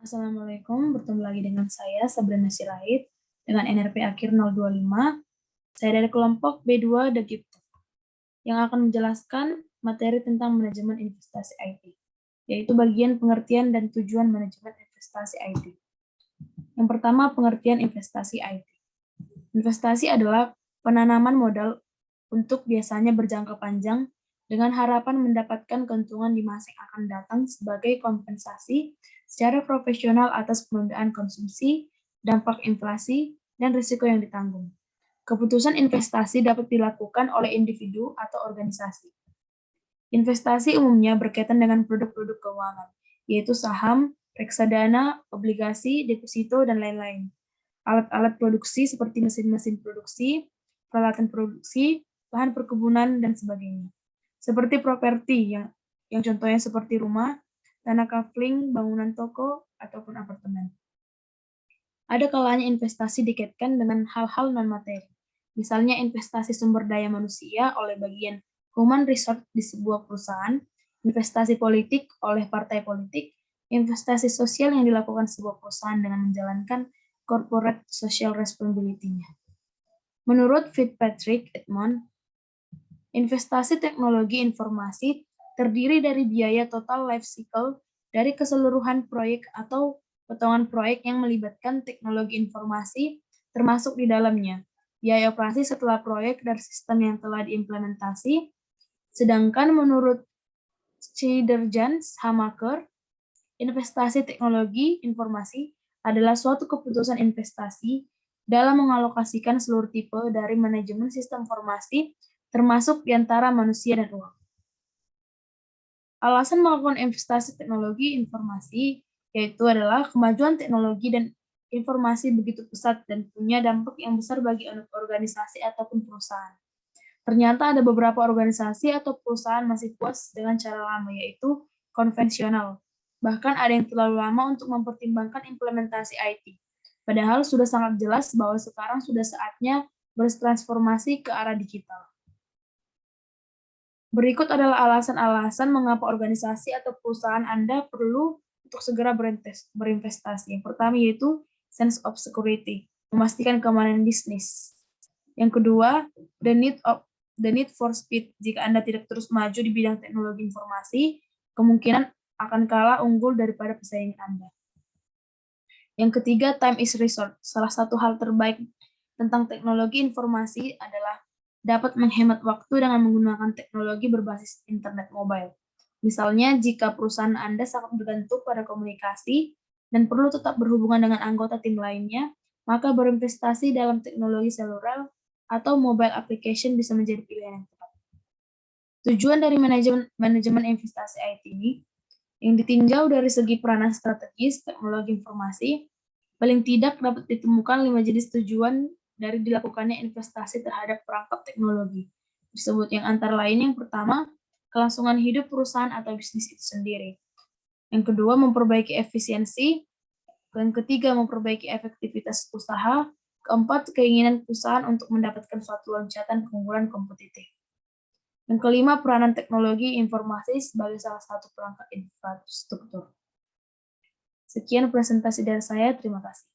Assalamualaikum, bertemu lagi dengan saya Sabrina Sirait dengan NRP akhir 025. Saya dari kelompok B2 Degiptek yang akan menjelaskan materi tentang manajemen investasi IT, yaitu bagian pengertian dan tujuan manajemen investasi IT. Yang pertama, pengertian investasi IT. Investasi adalah penanaman modal untuk biasanya berjangka panjang dengan harapan mendapatkan keuntungan di masa yang akan datang sebagai kompensasi secara profesional atas penundaan konsumsi, dampak inflasi, dan risiko yang ditanggung. Keputusan investasi dapat dilakukan oleh individu atau organisasi. Investasi umumnya berkaitan dengan produk-produk keuangan, yaitu saham, reksadana, obligasi, deposito, dan lain-lain. Alat-alat produksi seperti mesin-mesin produksi, peralatan produksi, bahan perkebunan, dan sebagainya. Seperti properti yang contohnya seperti rumah, tanah kafling, bangunan toko, ataupun apartemen. Ada kalanya investasi dikaitkan dengan hal-hal non-materi. Misalnya investasi sumber daya manusia oleh bagian human resource di sebuah perusahaan, investasi politik oleh partai politik, investasi sosial yang dilakukan sebuah perusahaan dengan menjalankan corporate social responsibility-nya. Menurut Fitzpatrick Edmond, investasi teknologi informasi terdiri dari biaya total life cycle dari keseluruhan proyek atau potongan proyek yang melibatkan teknologi informasi termasuk di dalamnya, biaya operasi setelah proyek dan sistem yang telah diimplementasi. Sedangkan menurut Scheider-Jans-Hamaker, investasi teknologi informasi adalah suatu keputusan investasi dalam mengalokasikan seluruh tipe dari manajemen sistem informasi termasuk di antara manusia dan uang. Alasan melakukan investasi teknologi informasi yaitu adalah kemajuan teknologi dan informasi begitu pesat dan punya dampak yang besar bagi organisasi ataupun perusahaan. Ternyata ada beberapa organisasi atau perusahaan masih puas dengan cara lama, yaitu konvensional. Bahkan ada yang terlalu lama untuk mempertimbangkan implementasi IT. Padahal sudah sangat jelas bahwa sekarang sudah saatnya bertransformasi ke arah digital. Berikut adalah alasan-alasan mengapa organisasi atau perusahaan Anda perlu untuk segera berinvestasi. Yang pertama yaitu sense of security, memastikan keamanan bisnis. Yang kedua, the need for speed. Jika Anda tidak terus maju di bidang teknologi informasi, kemungkinan akan kalah unggul daripada pesaing Anda. Yang ketiga, time is resource. Salah satu hal terbaik tentang teknologi informasi adalah dapat menghemat waktu dengan menggunakan teknologi berbasis internet mobile. Misalnya, jika perusahaan Anda sangat bergantung pada komunikasi dan perlu tetap berhubungan dengan anggota tim lainnya, maka berinvestasi dalam teknologi seluler atau mobile application bisa menjadi pilihan yang tepat. Tujuan dari manajemen investasi IT ini yang ditinjau dari segi peranan strategis teknologi informasi, paling tidak dapat ditemukan 5 jenis tujuan dari dilakukannya investasi terhadap perangkap teknologi tersebut, yang antara lain yang pertama, kelangsungan hidup perusahaan atau bisnis itu sendiri. Yang kedua, memperbaiki efisiensi. Yang ketiga, memperbaiki efektivitas usaha. Keempat, keinginan perusahaan untuk mendapatkan suatu loncatan keunggulan kompetitif. Yang kelima, peranan teknologi informasi sebagai salah satu perangkat infrastruktur. Sekian presentasi dari saya, terima kasih.